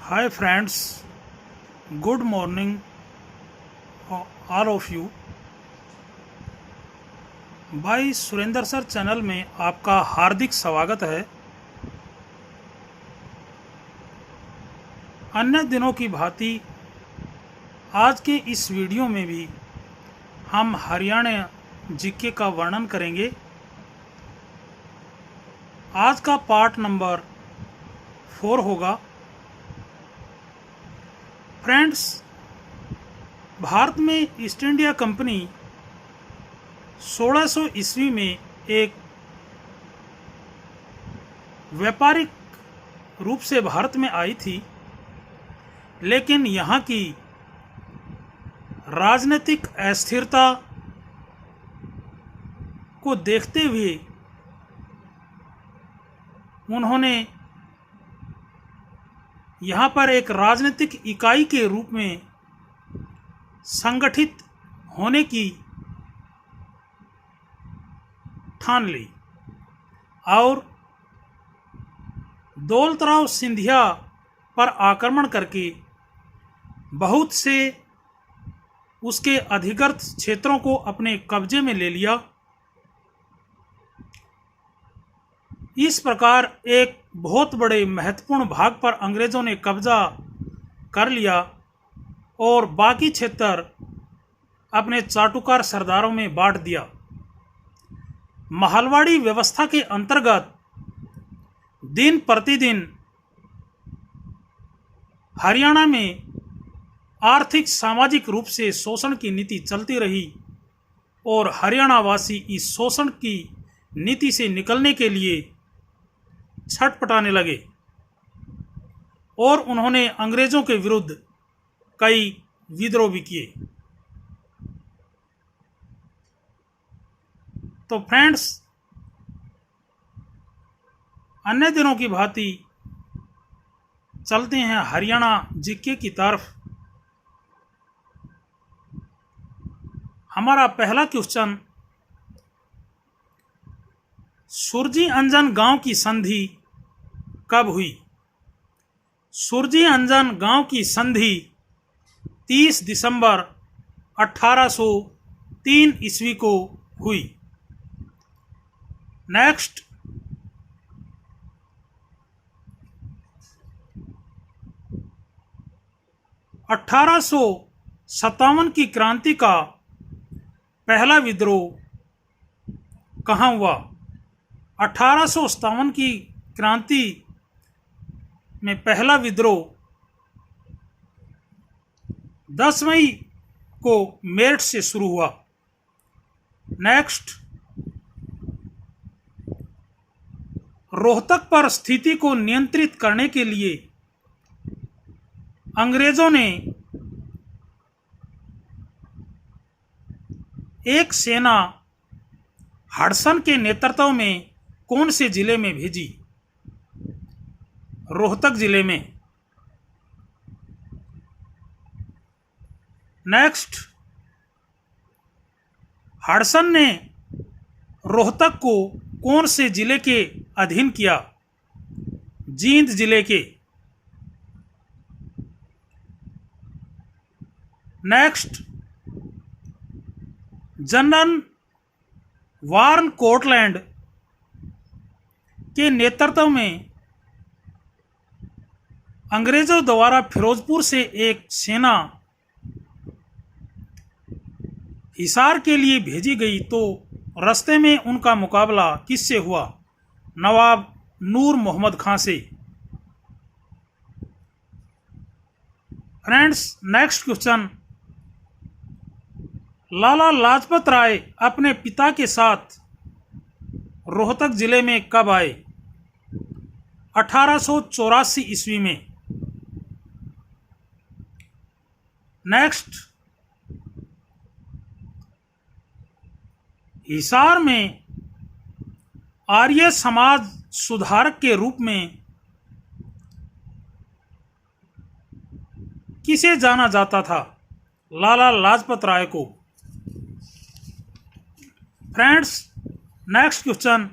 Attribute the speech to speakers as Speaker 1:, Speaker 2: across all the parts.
Speaker 1: Hi friends, good morning all of you। भाई Surendra sir channel में आपका हार्दिक स्वागत है। अन्य दिनों की भांति आज के इस वीडियो में भी हम हरियाणा जीके का वर्णन करेंगे। आज का पार्ट नंबर 4 होगा। फ्रेंड्स, भारत में ईस्ट इंडिया कंपनी 1600 ईस्वी में एक व्यापारिक रूप से भारत में आई थी, लेकिन यहाँ की राजनीतिक अस्थिरता को देखते हुए उन्होंने यहाँ पर एक राजनीतिक इकाई के रूप में संगठित होने की ठान ली और दौलतराव सिंधिया पर आक्रमण करके बहुत से उसके अधिकृत क्षेत्रों को अपने कब्जे में ले लिया। इस प्रकार एक बहुत बड़े महत्वपूर्ण भाग पर अंग्रेज़ों ने कब्जा कर लिया और बाकी क्षेत्र अपने चाटुकार सरदारों में बांट दिया। महलवाड़ी व्यवस्था के अंतर्गत दिन प्रतिदिन हरियाणा में आर्थिक सामाजिक रूप से शोषण की नीति चलती रही और हरियाणावासी इस शोषण की नीति से निकलने के लिए छटपटाने लगे और उन्होंने अंग्रेज़ों के विरुद्ध कई विद्रोह भी किए। तो फ्रेंड्स, अन्य दिनों की भांति चलते हैं हरियाणा जीके की तरफ। हमारा पहला क्वेश्चन, सुरजी अंजन गांव की संधि कब हुई? सुरजी अंजन गांव की संधि 30 दिसंबर 1803 ईस्वी को हुई। नेक्स्ट, अठारह सौ सत्तावन की क्रांति का पहला विद्रोह कहाँ हुआ? 1857 की क्रांति में पहला विद्रोह 10 मई को मेरठ से शुरू हुआ। नेक्स्ट, रोहतक पर स्थिति को नियंत्रित करने के लिए अंग्रेजों ने एक सेना हडसन के नेतृत्व में कौन से जिले में भेजी? रोहतक जिले में। नेक्स्ट, हडसन ने रोहतक को कौन से जिले के अधीन किया? जींद जिले के। नेक्स्ट, जनरल वार्न कोर्टलैंड के नेतृत्व में अंग्रेजों द्वारा फिरोजपुर से एक सेना हिसार के लिए भेजी गई, तो रास्ते में उनका मुकाबला किससे हुआ? नवाब नूर मोहम्मद खां से। Friends, next question, Lala Lajpat Rai अपने पिता के साथ रोहतक जिले में कब आए? 1884 ईस्वी में। नेक्स्ट, हिसार में आर्य समाज सुधारक के रूप में किसे जाना जाता था? लाला लाजपत राय को। Friends, next question,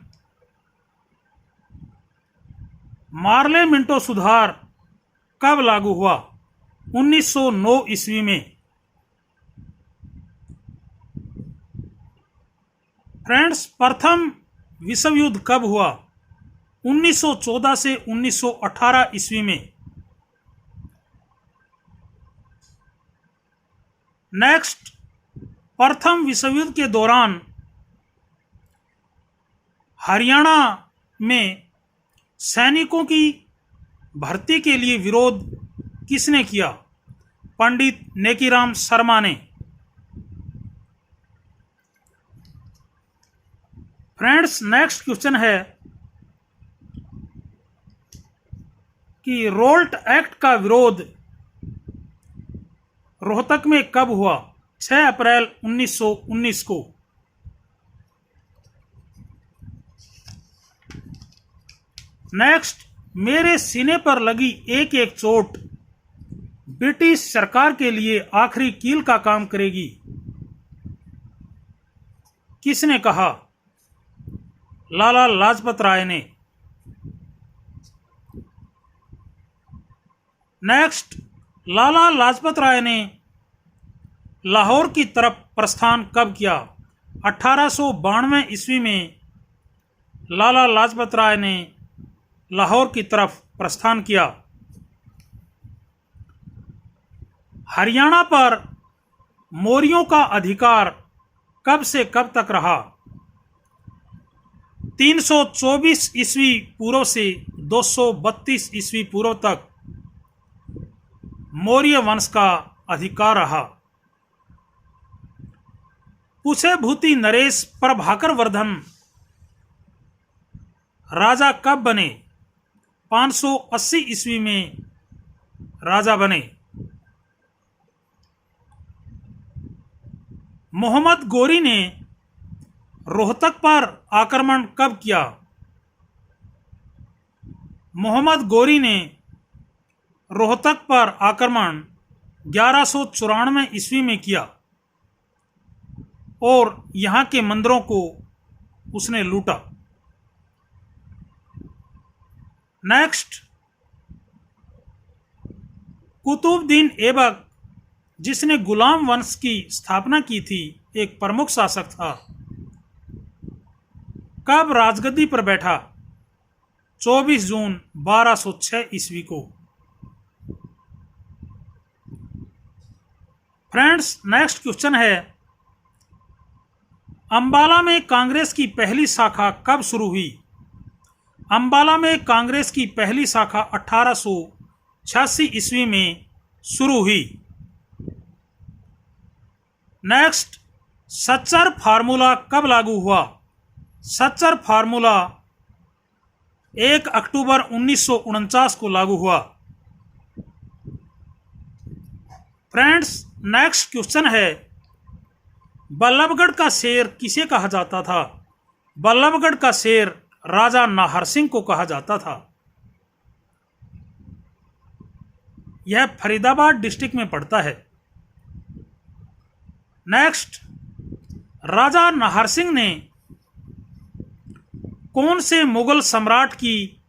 Speaker 1: Morley Minto सुधार कब लागू हुआ? 1909 ईस्वी में। फ्रेंड्स, प्रथम विश्व युद्ध कब हुआ? 1914 से 1918 ईस्वी में। नेक्स्ट, प्रथम विश्व युद्ध के दौरान हरियाणा में सैनिकों की भर्ती के लिए विरोध किसने किया? पंडित नेकीराम शर्मा ने। फ्रेंड्स, नेक्स्ट क्वेश्चन है कि रोल्ट एक्ट का विरोध रोहतक में कब हुआ? 6 अप्रैल 1919 को। नेक्स्ट, मेरे सीने पर लगी एक एक चोट ब्रिटिश सरकार के लिए आखिरी कील का काम करेगी, किसने कहा? लाला लाजपत राय ने। नेक्स्ट, लाला लाजपत राय ने लाहौर की तरफ प्रस्थान कब किया? 1892 ईस्वी में लाला लाजपत राय ने लाहौर की तरफ प्रस्थान किया। हरियाणा पर मौर्यों का अधिकार कब से कब तक रहा? 324 ईस्वी पूर्व से 232 ईस्वी पूर्व तक मौर्य वंश का अधिकार रहा। पूछे भूति नरेश प्रभाकर वर्धन राजा कब बने? 580 ईस्वी में राजा बने। मोहम्मद गोरी ने रोहतक पर आक्रमण कब किया? मोहम्मद गोरी ने रोहतक पर आक्रमण 1194 ईस्वी में किया और यहाँ के मंदिरों को उसने लूटा। नेक्स्ट, कुतुबुद्दीन ऐबक जिसने गुलाम वंश की स्थापना की थी, एक प्रमुख शासक था, कब राजगद्दी पर बैठा? 24 जून 1206 ईस्वी को। फ्रेंड्स, नेक्स्ट क्वेश्चन है, अंबाला में कांग्रेस की पहली शाखा कब शुरू हुई? अंबाला में कांग्रेस की पहली शाखा 1886 ईस्वी में शुरू हुई। नेक्स्ट, सच्चर फार्मूला कब लागू हुआ? सच्चर फार्मूला 1 अक्टूबर 1949 को लागू हुआ। फ्रेंड्स, नेक्स्ट क्वेश्चन है, बल्लभगढ़ का शेर किसे कहा जाता था? बल्लभगढ़ का शेर राजा नाहर सिंह को कहा जाता था। यह फरीदाबाद डिस्ट्रिक्ट में पड़ता है। नेक्स्ट, राजा नाहर सिंह ने कौन से मुगल सम्राट की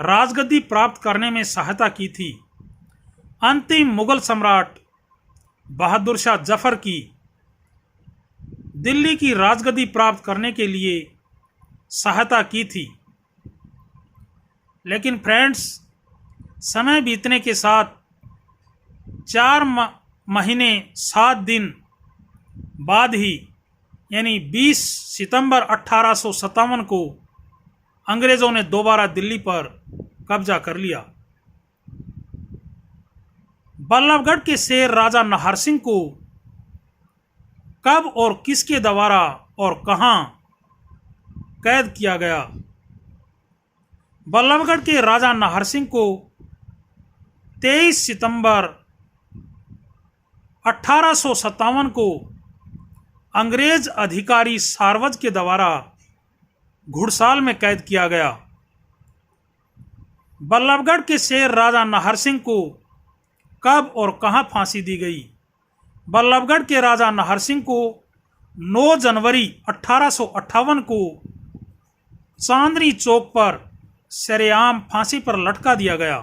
Speaker 1: राजगद्दी प्राप्त करने में सहायता की थी? अंतिम मुगल सम्राट बहादुर शाह जफर की दिल्ली की राजगद्दी प्राप्त करने के लिए सहायता की थी। लेकिन फ्रेंड्स, समय बीतने के साथ 4 महीने 7 दिन बाद ही यानी 20 सितंबर 1857 को अंग्रेजों ने दोबारा दिल्ली पर कब्जा कर लिया। बल्लभगढ़ के शेर राजा नाहर सिंह को कब और किसके द्वारा और कहां कैद किया गया? बल्लभगढ़ के राजा नाहर सिंह को 23 सितंबर 1857 को अंग्रेज अधिकारी सारवज के द्वारा घुड़साल में कैद किया गया। बल्लभगढ़ के शेर राजा नाहर सिंह को कब और कहां फांसी दी गई? बल्लभगढ़ के राजा नाहर सिंह को 9 जनवरी 1858 को चांदनी चौक पर सरेआम फांसी पर लटका दिया गया।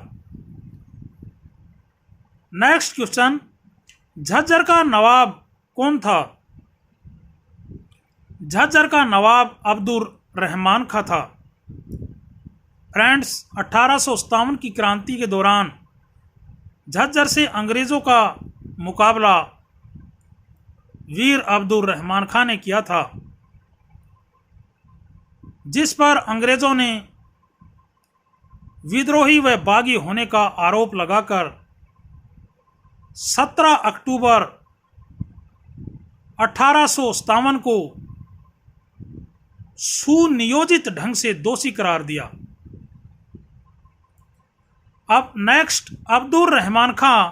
Speaker 1: नेक्स्ट क्वेश्चन, झज्जर का नवाब कौन था? झज्जर का नवाब अब्दुल रहमान खां था। फ्रेंड्स, 1857 की क्रांति के दौरान झज्जर से अंग्रेजों का मुकाबला वीर अब्दुल रहमान खां ने किया था, जिस पर अंग्रेजों ने विद्रोही व बागी होने का आरोप लगाकर 17 अक्टूबर 1857 को सुनियोजित ढंग से दोषी करार दिया। अब नेक्स्ट, अब्दुल रहमान खां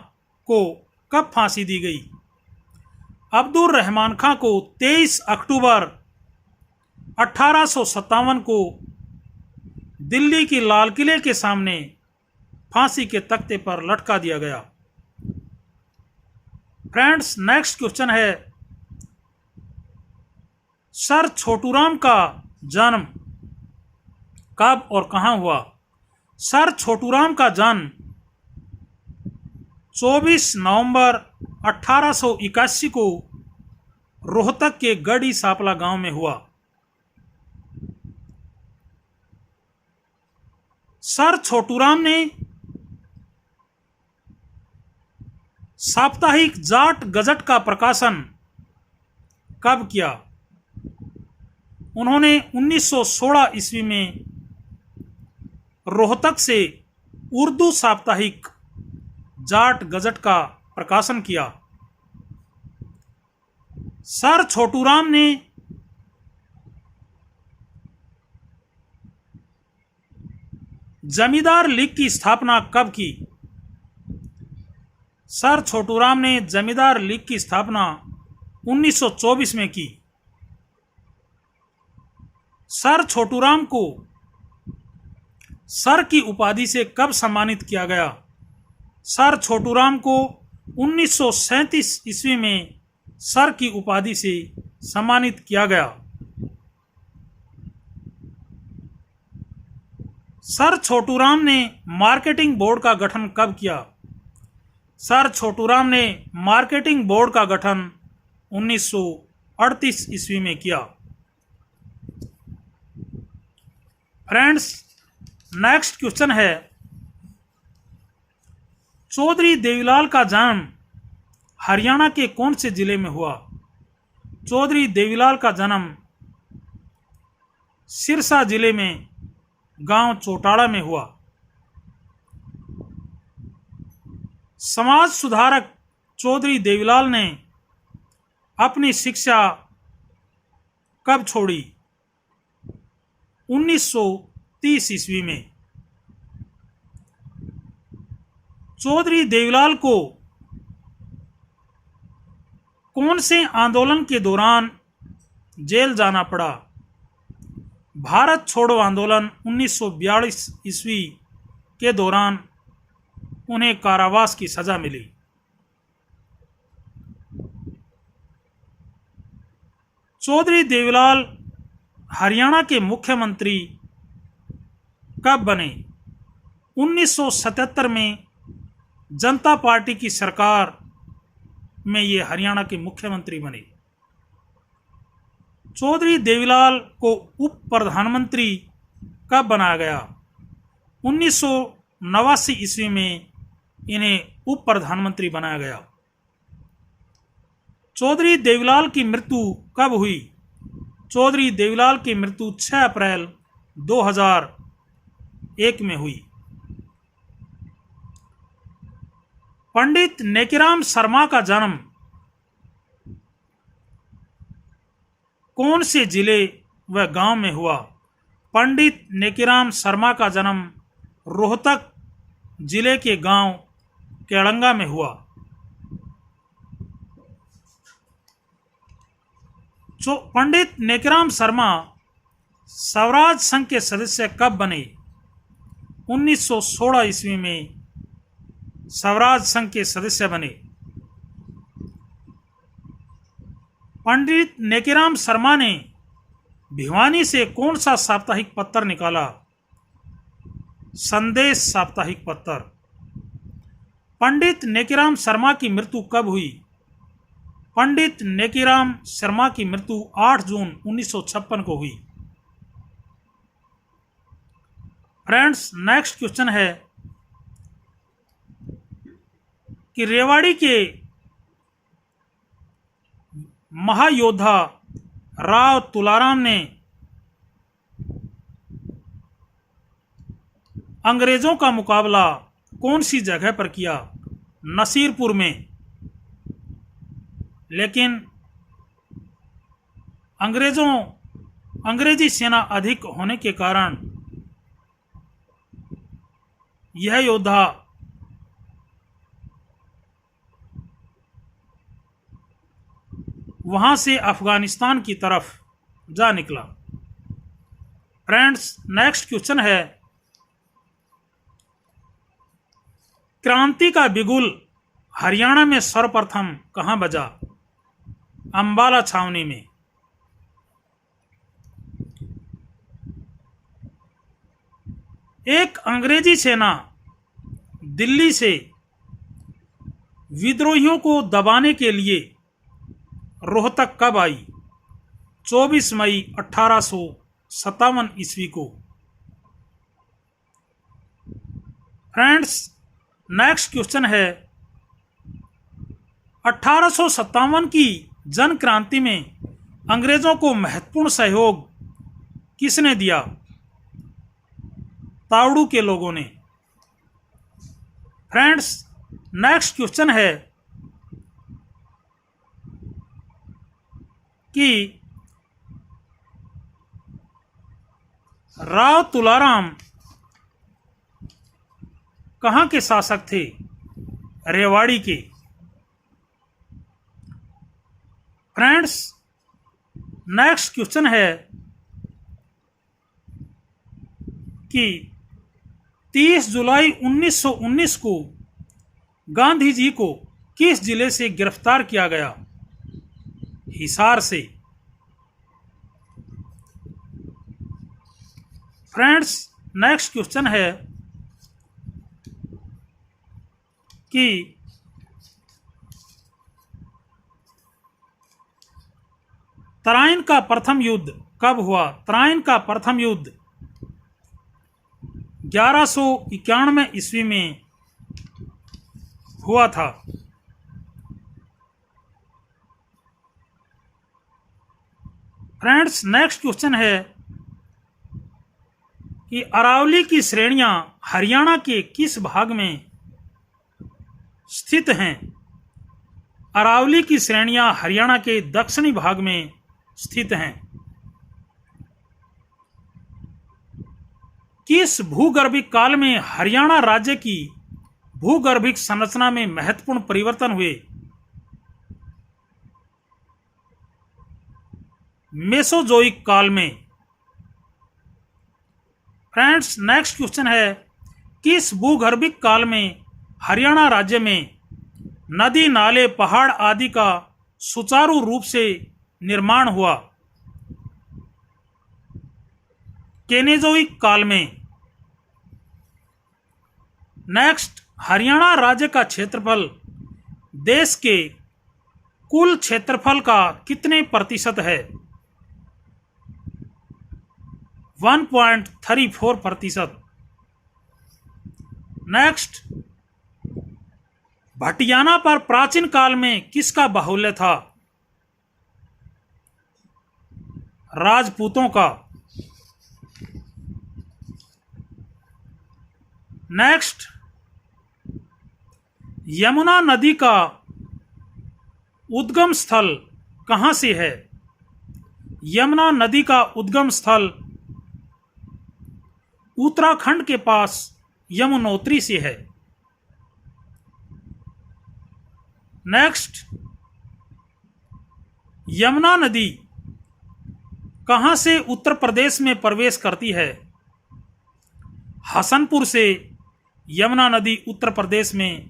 Speaker 1: को कब फांसी दी गई? अब्दुल रहमान खां को 23 अक्टूबर 1857 को दिल्ली की लाल किले के सामने फांसी के तख्ते पर लटका दिया गया। फ्रेंड्स, नेक्स्ट क्वेश्चन है, सर छोटूराम का जन्म कब और कहां हुआ? सर छोटूराम का जन्म 24 नवंबर 1881 को रोहतक के गढ़ी सापला गांव में हुआ। सर छोटूराम ने साप्ताहिक जाट गजट का प्रकाशन कब किया? उन्होंने 1916 ईस्वी में रोहतक से उर्दू साप्ताहिक जाट गजट का प्रकाशन किया। सर छोटूराम ने जमींदार लीग की स्थापना कब की? सर छोटूराम ने जमींदार लीग की स्थापना 1924 में की। सर छोटूराम को सर की उपाधि से कब सम्मानित किया गया? सर छोटूराम को 1937 ईस्वी में सर की उपाधि से सम्मानित किया गया। सर छोटूराम ने मार्केटिंग बोर्ड का गठन कब किया? सर छोटूराम ने मार्केटिंग बोर्ड का गठन 1938 ईस्वी में किया। फ्रेंड्स, नेक्स्ट क्वेश्चन है, चौधरी देवीलाल का जन्म हरियाणा के कौन से जिले में हुआ? चौधरी देवीलाल का जन्म सिरसा जिले में गांव चौटाड़ा में हुआ। समाज सुधारक चौधरी देवीलाल ने अपनी शिक्षा कब छोड़ी? 1930 ईस्वी में। चौधरी देवीलाल को कौन से आंदोलन के दौरान जेल जाना पड़ा? भारत छोड़ो आंदोलन 1942 ईस्वी के दौरान उन्हें कारावास की सजा मिली। चौधरी देवीलाल हरियाणा के मुख्यमंत्री कब बने? 1977 में जनता पार्टी की सरकार में ये हरियाणा के मुख्यमंत्री बने। चौधरी देवीलाल को उप प्रधानमंत्री कब बनाया गया? 1989 ईस्वी में इन्हें उप प्रधानमंत्री बनाया गया। चौधरी देवीलाल की मृत्यु कब हुई? चौधरी देवीलाल की मृत्यु 6 अप्रैल 2001 में हुई। पंडित नेकीराम शर्मा का जन्म कौन से जिले व गांव में हुआ? पंडित नेकीराम शर्मा का जन्म रोहतक जिले के गांव केड़ंगा में हुआ। पंडित नेकीराम शर्मा स्वराज संघ के सदस्य कब बने? 1916 ईस्वी में स्वराज संघ के सदस्य बने। पंडित नेकीराम शर्मा ने भिवानी से कौन सा साप्ताहिक पत्र निकाला? संदेश साप्ताहिक पत्र। पंडित नेकीराम शर्मा की मृत्यु कब हुई? पंडित नेकीराम शर्मा की मृत्यु 8 जून 1956 को हुई। फ्रेंड्स, नेक्स्ट क्वेश्चन है कि रेवाड़ी के महायोद्धा राव तुलाराम ने अंग्रेजों का मुकाबला कौन सी जगह पर किया? नसीरपुर में। लेकिन अंग्रेजी सेना अधिक होने के कारण यह योद्धा वहां से अफगानिस्तान की तरफ जा निकला। फ्रेंड्स, नेक्स्ट क्वेश्चन है क्रांति का बिगुल हरियाणा में सर्वप्रथम कहां बजा? अंबाला छावनी में। एक अंग्रेजी सेना दिल्ली से विद्रोहियों को दबाने के लिए रोहतक कब आई? 24 मई 1857 ईस्वी को। फ्रेंड्स, नेक्स्ट क्वेश्चन है 1857 की जन क्रांति में अंग्रेजों को महत्वपूर्ण सहयोग किसने दिया? तावड़ू के लोगों ने। फ्रेंड्स, नेक्स्ट क्वेश्चन है कि राव तुलाराम कहां के शासक थे? रेवाड़ी के। फ्रेंड्स, नेक्स्ट क्वेश्चन है कि 30 जुलाई 1919 को गांधी जी को किस जिले से गिरफ्तार किया गया? हिसार से। फ्रेंड्स, नेक्स्ट क्वेश्चन है कि तराइन का प्रथम युद्ध कब हुआ? तराइन का प्रथम युद्ध 1191 ईस्वी में हुआ था। फ्रेंड्स, नेक्स्ट क्वेश्चन है कि अरावली की श्रेणियां हरियाणा के किस भाग में स्थित हैं? अरावली की श्रेणियां हरियाणा के दक्षिणी भाग में स्थित हैं। किस भूगर्भिक काल में हरियाणा राज्य की भूगर्भिक संरचना में महत्वपूर्ण परिवर्तन हुए? मेसोजोइक काल में। फ्रेंड्स, नेक्स्ट क्वेश्चन है किस भूगर्भिक काल में हरियाणा राज्य में नदी, नाले, पहाड़ आदि का सुचारू रूप से निर्माण हुआ? केनेजोइक काल में। नेक्स्ट, हरियाणा राज्य का क्षेत्रफल देश के कुल क्षेत्रफल का कितने प्रतिशत है? 1.34%। नेक्स्ट, भटियाना पर प्राचीन काल में किसका बाहुल्य था? राजपूतों का। नेक्स्ट, यमुना नदी का उद्गम स्थल कहां से है? यमुना नदी का उद्गम स्थल उत्तराखंड के पास यमुनोत्री से है। नेक्स्ट, यमुना नदी कहां से उत्तर प्रदेश में प्रवेश करती है? हसनपुर से यमुना नदी उत्तर प्रदेश में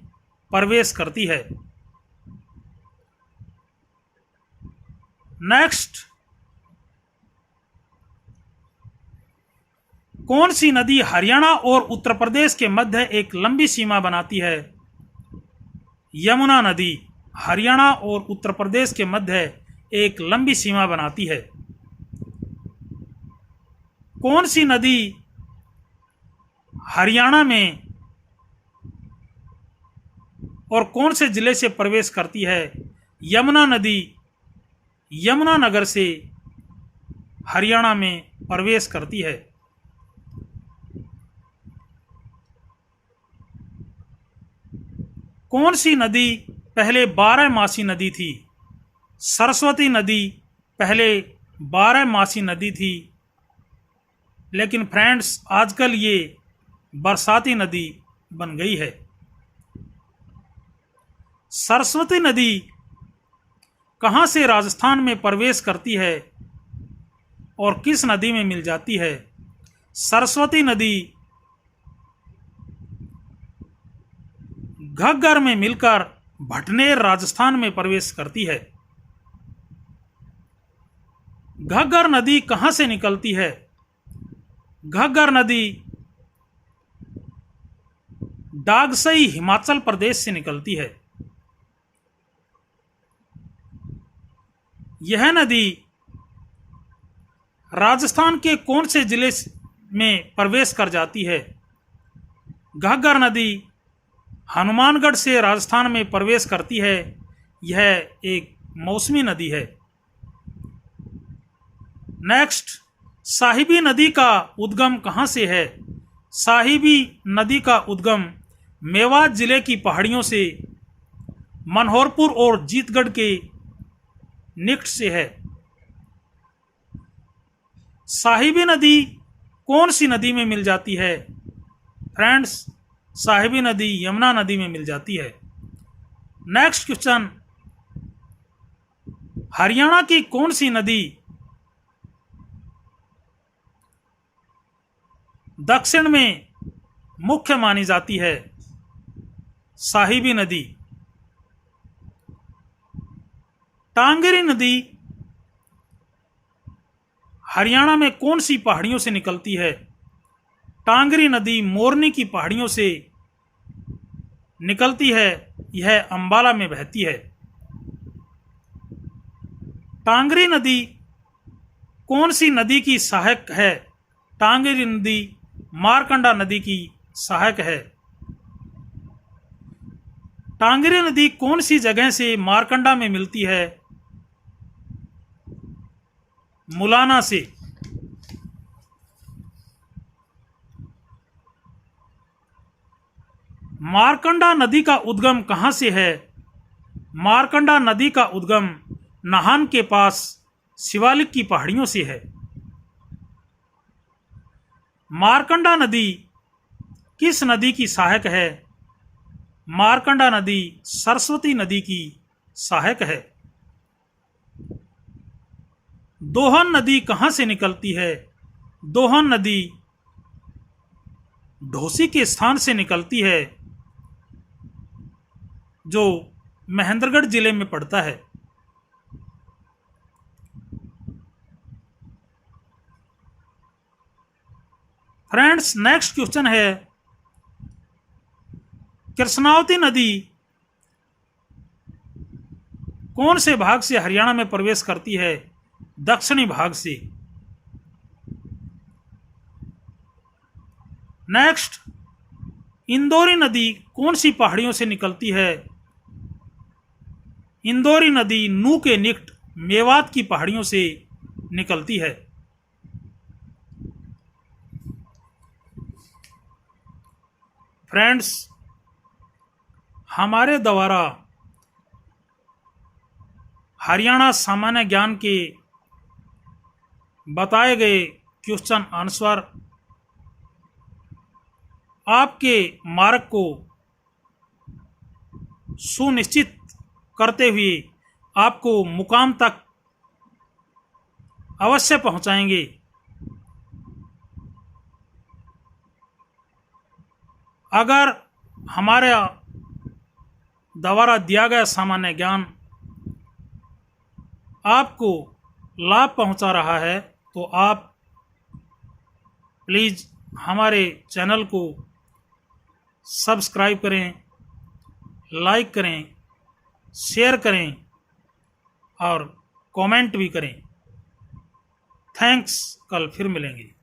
Speaker 1: प्रवेश करती है। नेक्स्ट, कौन सी नदी हरियाणा और उत्तर प्रदेश के मध्य एक लंबी सीमा बनाती है? यमुना नदी हरियाणा और उत्तर प्रदेश के मध्य एक लंबी सीमा बनाती है। कौन सी नदी हरियाणा में और कौन से जिले से प्रवेश करती है? यमुना नदी यमुनानगर से हरियाणा में प्रवेश करती है। कौन सी नदी पहले 12मासी नदी थी? सरस्वती नदी पहले 12मासी नदी थी, लेकिन फ्रेंड्स आजकल ये बरसाती नदी बन गई है। सरस्वती नदी कहाँ से राजस्थान में प्रवेश करती है और किस नदी में मिल जाती है? सरस्वती नदी घग्गर में मिलकर भटनेर राजस्थान में प्रवेश करती है। घग्गर नदी कहाँ से निकलती है? घग्गर नदी डागसई हिमाचल प्रदेश से निकलती है। यह नदी राजस्थान के कौन से जिले में प्रवेश कर जाती है? घग्गर नदी हनुमानगढ़ से राजस्थान में प्रवेश करती है। यह एक मौसमी नदी है। नेक्स्ट, साहिबी नदी का उद्गम कहाँ से है? साहिबी नदी का उद्गम मेवात जिले की पहाड़ियों से मनोहरपुर और जीतगढ़ के निकट से है। साहिबी नदी कौन सी नदी में मिल जाती है? फ्रेंड्स, साहिबी नदी यमुना नदी में मिल जाती है। नेक्स्ट क्वेश्चन, हरियाणा की कौन सी नदी दक्षिण में मुख्य मानी जाती है? साहिबी नदी। टांगरी नदी हरियाणा में कौन सी पहाड़ियों से निकलती है? टांगरी नदी मोरनी की पहाड़ियों से निकलती है। यह अंबाला में बहती है। टांगरी नदी कौन सी नदी की सहायक है? टांगरी नदी मारकंडा नदी की सहायक है। टांगरी नदी कौन सी जगह से मारकंडा में मिलती है? मुलाना से। मारकंडा नदी का उद्गम कहां से है? मारकंडा नदी का उद्गम नाहन के पास शिवालिक की पहाड़ियों से है। मारकंडा नदी किस नदी की सहायक है? मारकंडा नदी सरस्वती नदी की सहायक है। दोहन नदी कहां से निकलती है? दोहन नदी ढोसी के स्थान से निकलती है, जो महेंद्रगढ़ जिले में पड़ता है। फ्रेंड्स, नेक्स्ट क्वेश्चन है, कृष्णावती नदी कौन से भाग से हरियाणा में प्रवेश करती है? दक्षिणी भाग से। नेक्स्ट, इंदौरी नदी कौन सी पहाड़ियों से निकलती है? इंदौरी नदी नू के निकट मेवात की पहाड़ियों से निकलती है। फ्रेंड्स, हमारे द्वारा हरियाणा सामान्य ज्ञान के बताए गए क्वेश्चन आंसर आपके मार्ग को सुनिश्चित करते हुए आपको मुकाम तक अवश्य पहुंचाएंगे। अगर हमारे द्वारा दिया गया सामान्य ज्ञान आपको लाभ पहुंचा रहा है, तो आप प्लीज़ हमारे चैनल को सब्सक्राइब करें लाइक करें, शेयर करें और कमेंट भी करें। थैंक्स। कल फिर मिलेंगे।